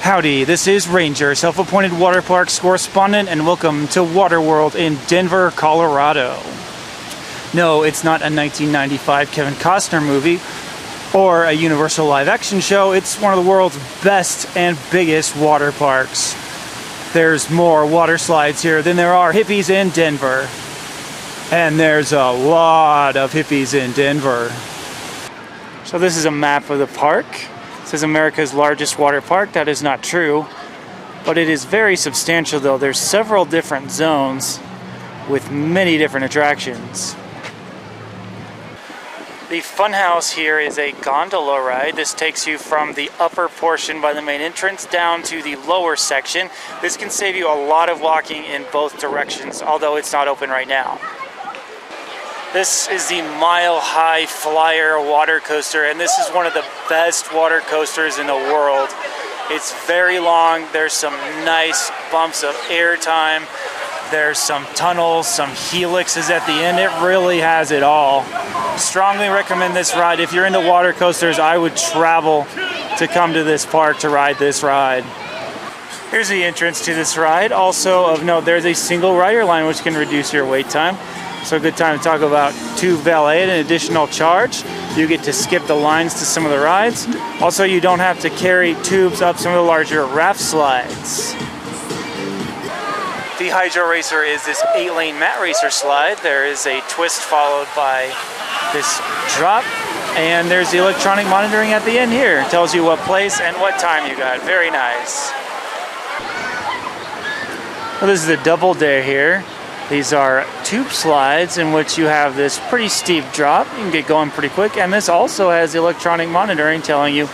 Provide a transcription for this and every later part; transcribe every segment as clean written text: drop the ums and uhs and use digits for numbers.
Howdy, this is Ranger, self-appointed water parks correspondent, and welcome to Waterworld in Denver, Colorado. No, it's not a 1995 Kevin Costner movie or a Universal live-action show. It's one of the world's best and biggest water parks. There's more water slides here than there are hippies in Denver. And there's a lot of hippies in Denver. So this is a map of the park. It says America's largest water park. That is not true, but it is very substantial though. There's several different zones with many different attractions. The funhouse here is a gondola ride. This takes you from the upper portion by the main entrance down to the lower section. This can save you a lot of walking in both directions, although it's not open right now. This is the Mile High Flyer water coaster, and this is one of the best water coasters in the world. It's very long. There's some nice bumps of airtime. There's some tunnels, some helixes at the end. It really has it all. Strongly recommend this ride. If you're into water coasters, I would travel to come to this park to ride this ride. Here's the entrance to this ride. Also of note, there's a single rider line which can reduce your wait time. So a good time to talk about tube valet at an additional charge. You get to skip the lines to some of the rides. Also, you don't have to carry tubes up some of the larger raft slides. The Hydro Racer is this 8-lane mat racer slide. There is a twist followed by this drop. And there's the electronic monitoring at the end here. It tells you what place and what time you got. Very nice. Well, this is a double day here. These are tube slides in which you have this pretty steep drop. You can get going pretty quick. And this also has electronic monitoring telling you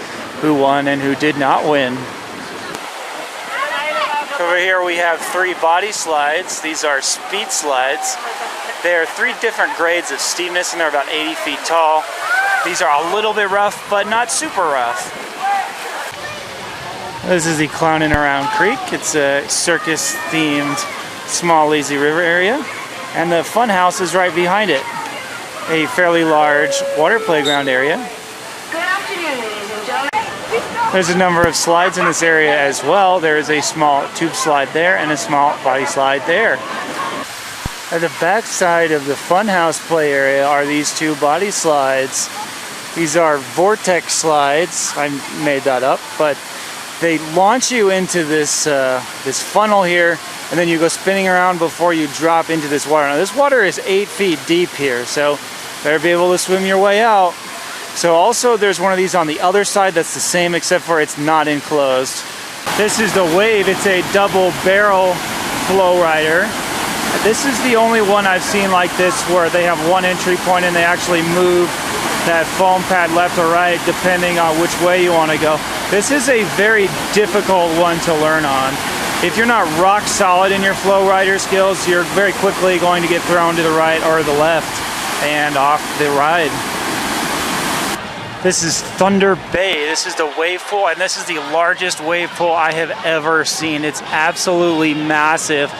who won and who did not win. Over here we have 3 body slides. These are speed slides. They are 3 different grades of steepness and they're about 80 feet tall. These are a little bit rough, but not super rough. This is the Clownin' Around Creek. It's a circus-themed small lazy river area, and the fun house is right behind it. A fairly large water playground area. Good afternoon, ladies and gentlemen. There's a number of slides in this area as well. There is a small tube slide there and a small body slide there. At the back side of the funhouse play area are these 2 body slides. These are vortex slides. I made that up, but they launch you into this funnel here, and then you go spinning around before you drop into this water. Now this water is 8 feet deep here, so better be able to swim your way out. So also there's one of these on the other side that's the same except for it's not enclosed. This is the Wave. It's a double barrel flow rider. This is the only one I've seen like this where they have one entry point and they actually move that foam pad left or right depending on which way you want to go. This is a very difficult one to learn on. If you're not rock solid in your flow rider skills, you're very quickly going to get thrown to the right or the left and off the ride. This is Thunder Bay. This is the wave pool, and this is the largest wave pool I have ever seen. It's absolutely massive,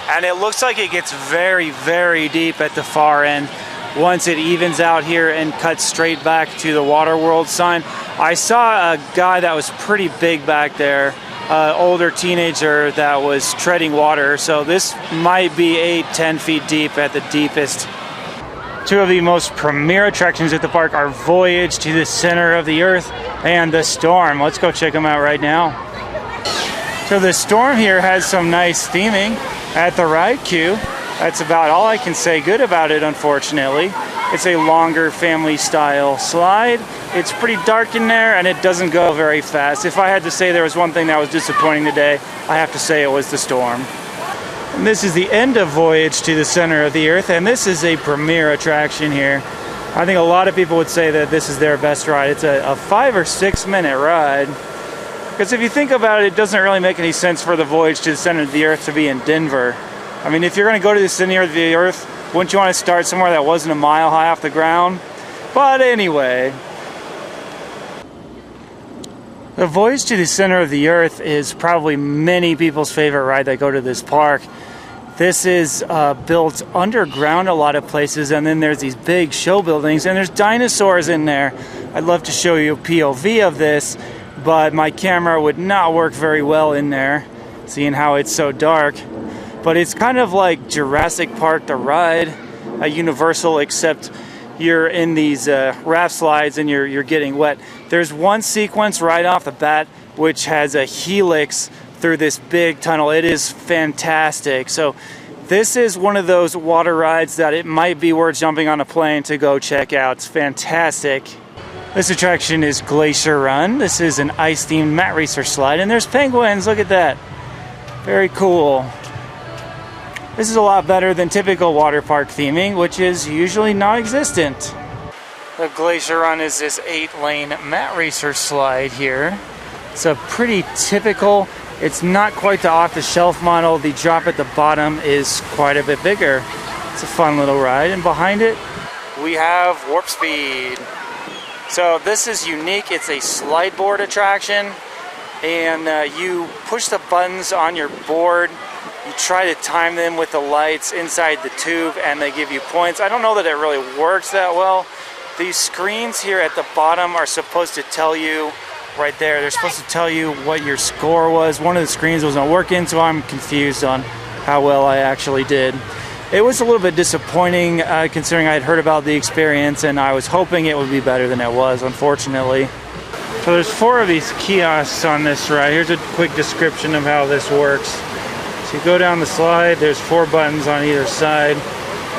and it looks like it gets very, very deep at the far end once it evens out here and cuts straight back to the Waterworld sign. I saw a guy that was pretty big back there, older teenager that was treading water, so this might be 8-10 feet deep at the deepest. 2 of the most premier attractions at the park are Voyage to the Center of the Earth and the Storm. Let's go check them out right now. So the Storm here has some nice theming at the ride queue. That's about all I can say good about it, unfortunately. It's a longer family style slide. It's pretty dark in there and it doesn't go very fast. If I had to say there was one thing that was disappointing today, I have to say it was the Storm. And this is the end of Voyage to the Center of the Earth, and this is a premier attraction here. I think a lot of people would say that this is their best ride. It's a 5 or 6 minute ride. Because if you think about it, it doesn't really make any sense for the Voyage to the Center of the Earth to be in Denver. I mean, if you're going to go to the center of the Earth, wouldn't you want to start somewhere that wasn't a mile high off the ground? But anyway, the Voyage to the Center of the Earth is probably many people's favorite ride that go to this park. This is built underground a lot of places, and then there's these big show buildings, and there's dinosaurs in there. I'd love to show you a POV of this, but my camera would not work very well in there, seeing how it's so dark. But it's kind of like Jurassic Park the ride, a Universal, except you're in these raft slides and you're getting wet. There's one sequence right off the bat which has a helix through this big tunnel. It is fantastic. So this is one of those water rides that it might be worth jumping on a plane to go check out. It's fantastic. This attraction is Glacier Run. This is an ice-themed mat racer slide, and there's penguins. Look at that. Very cool. This is a lot better than typical water park theming, which is usually non-existent. The Glacier Run is this 8-lane mat racer slide here. It's a pretty typical, it's not quite the off-the-shelf model. The drop at the bottom is quite a bit bigger. It's a fun little ride, and behind it we have Warp Speed. So this is unique. It's a slide board attraction, and you push the buttons on your board. You try to time them with the lights inside the tube, and they give you points. I don't know that it really works that well. These screens here at the bottom are supposed to tell you, right there, they're supposed to tell you what your score was. One of the screens wasn't working, so I'm confused on how well I actually did. It was a little bit disappointing considering I had heard about the experience, and I was hoping it would be better than it was, unfortunately. So there's 4 of these kiosks on this ride. Here's a quick description of how this works. So you go down the slide, there's 4 buttons on either side.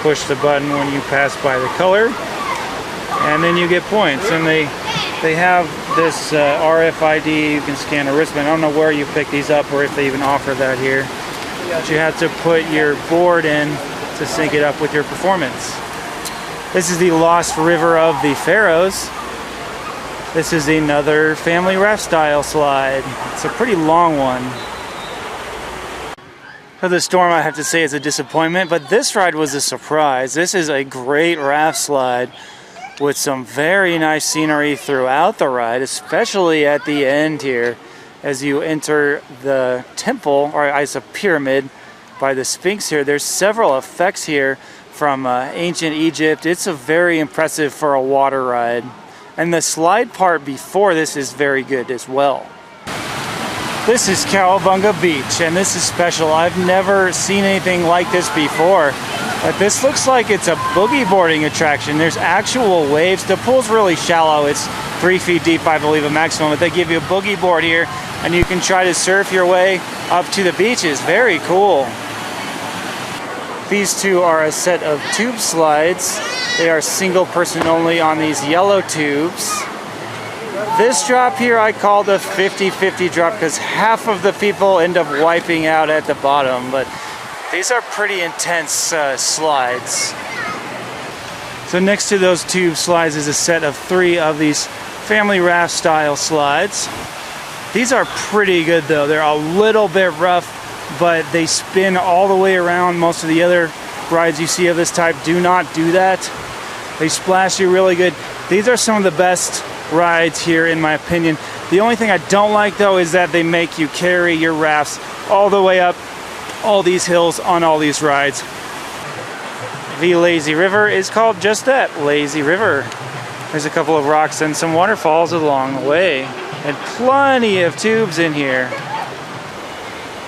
Push the button when you pass by the color, and then you get points. And they have this RFID, you can scan a wristband. I don't know where you pick these up or if they even offer that here. But you have to put your board in to sync it up with your performance. This is the Lost River of the Pharaohs. This is another family raft style slide. It's a pretty long one. For the storm, I have to say, is a disappointment, but this ride was a surprise. This is a great raft slide with some very nice scenery throughout the ride, especially at the end here as you enter the temple, or it's a pyramid by the Sphinx here. There's several effects here from ancient Egypt. It's a very impressive for a water ride. And the slide part before this is very good as well. This is Cowabunga Beach, and this is special. I've never seen anything like this before. But this looks like it's a boogie boarding attraction. There's actual waves. The pool's really shallow. It's 3 feet deep, I believe, a maximum. But they give you a boogie board here, and you can try to surf your way up to the beaches. Very cool. These 2 are a set of tube slides. They are single person only on these yellow tubes. This drop here I call the 50-50 drop because half of the people end up wiping out at the bottom, but these are pretty intense slides. So next to those tube slides is a set of 3 of these family raft style slides. These are pretty good though. They're a little bit rough, but they spin all the way around. Most of the other rides you see of this type do not do that. They splash you really good. These are some of the best rides here in my opinion. The only thing I don't like though is that they make you carry your rafts all the way up all these hills on all these rides. The lazy river is called just that, lazy river. There's a couple of rocks and some waterfalls along the way, and plenty of tubes in here.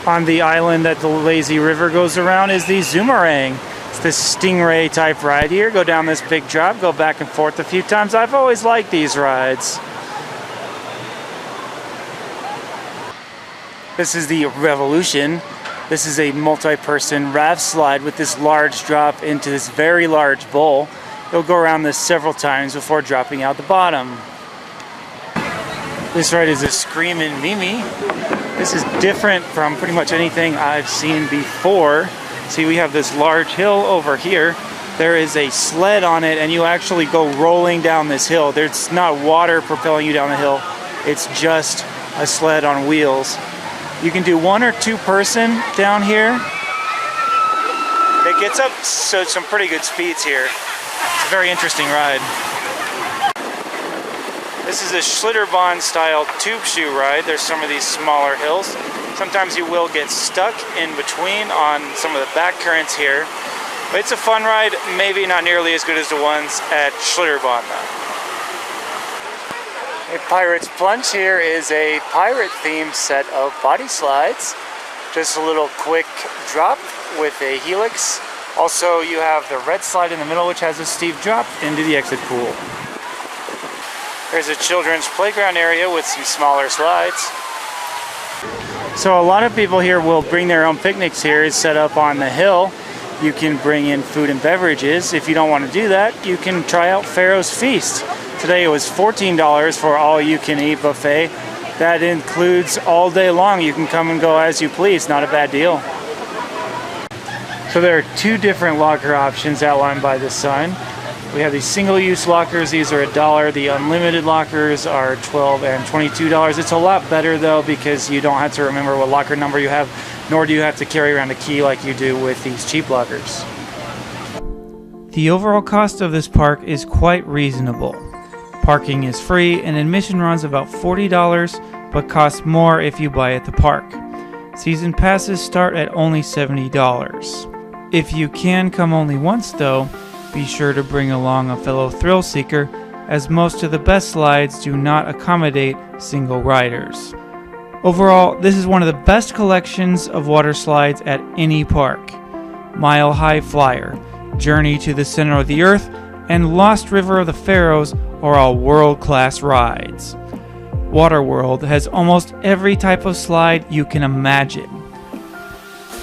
On the island that the lazy river goes around is the Zoomerang. It's this stingray type ride here. Go down this big drop, go back and forth a few times. I've always liked these rides. This is the Revolution. This is a multi-person raft slide with this large drop into this very large bowl. You'll go around this several times before dropping out the bottom. This ride is a Screamin Mimi. This is different from pretty much anything I've seen before. See, we have this large hill over here. There is a sled on it, and you actually go rolling down this hill. There's not water propelling you down the hill. It's just a sled on wheels. You can do 1 or 2 person down here. It gets up to some pretty good speeds here. It's a very interesting ride. This is a Schlitterbahn style tube shoe ride. There's some of these smaller hills. Sometimes you will get stuck in between on some of the back currents here. But it's a fun ride, maybe not nearly as good as the ones at Schlitterbahn though. A Pirate's Plunge here is a pirate-themed set of body slides. Just a little quick drop with a helix. Also, you have the red slide in the middle, which has a steep drop into the exit pool. There's a children's playground area with some smaller slides. So a lot of people here will bring their own picnics here. It's set up on the hill. You can bring in food and beverages. If you don't want to do that, you can try out Pharaoh's Feast. Today it was $14 for all-you-can-eat buffet. That includes all day long. You can come and go as you please. Not a bad deal. So there are two different locker options outlined by the sign. We have these single-use lockers. These are $1. The unlimited lockers are $12 and $22. It's a lot better though because you don't have to remember what locker number you have, nor do you have to carry around a key like you do with these cheap lockers. The overall cost of this park is quite reasonable. Parking is free and admission runs about $40, but costs more if you buy at the park. Season passes start at only $70. If you can come only once though, be sure to bring along a fellow thrill seeker, as most of the best slides do not accommodate single riders. Overall, this is one of the best collections of water slides at any park. Mile High Flyer, Journey to the Center of the Earth, and Lost River of the Pharaohs are all world-class rides. Waterworld has almost every type of slide you can imagine.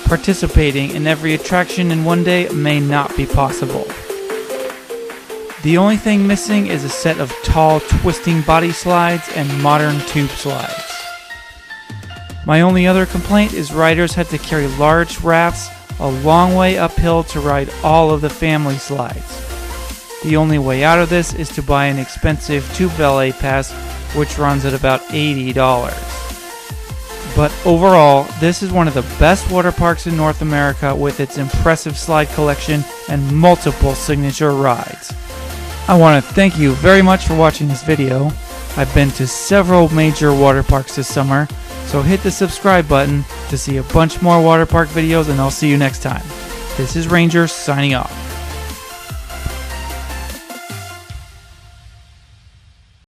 Participating in every attraction in one day may not be possible. The only thing missing is a set of tall, twisting body slides and modern tube slides. My only other complaint is riders had to carry large rafts a long way uphill to ride all of the family slides. The only way out of this is to buy an expensive tube valet pass, which runs at about $80. But overall, this is one of the best water parks in North America with its impressive slide collection and multiple signature rides. I want to thank you very much for watching this video. I've been to several major water parks this summer, so hit the subscribe button to see a bunch more water park videos, and I'll see you next time. This is Ranger signing off.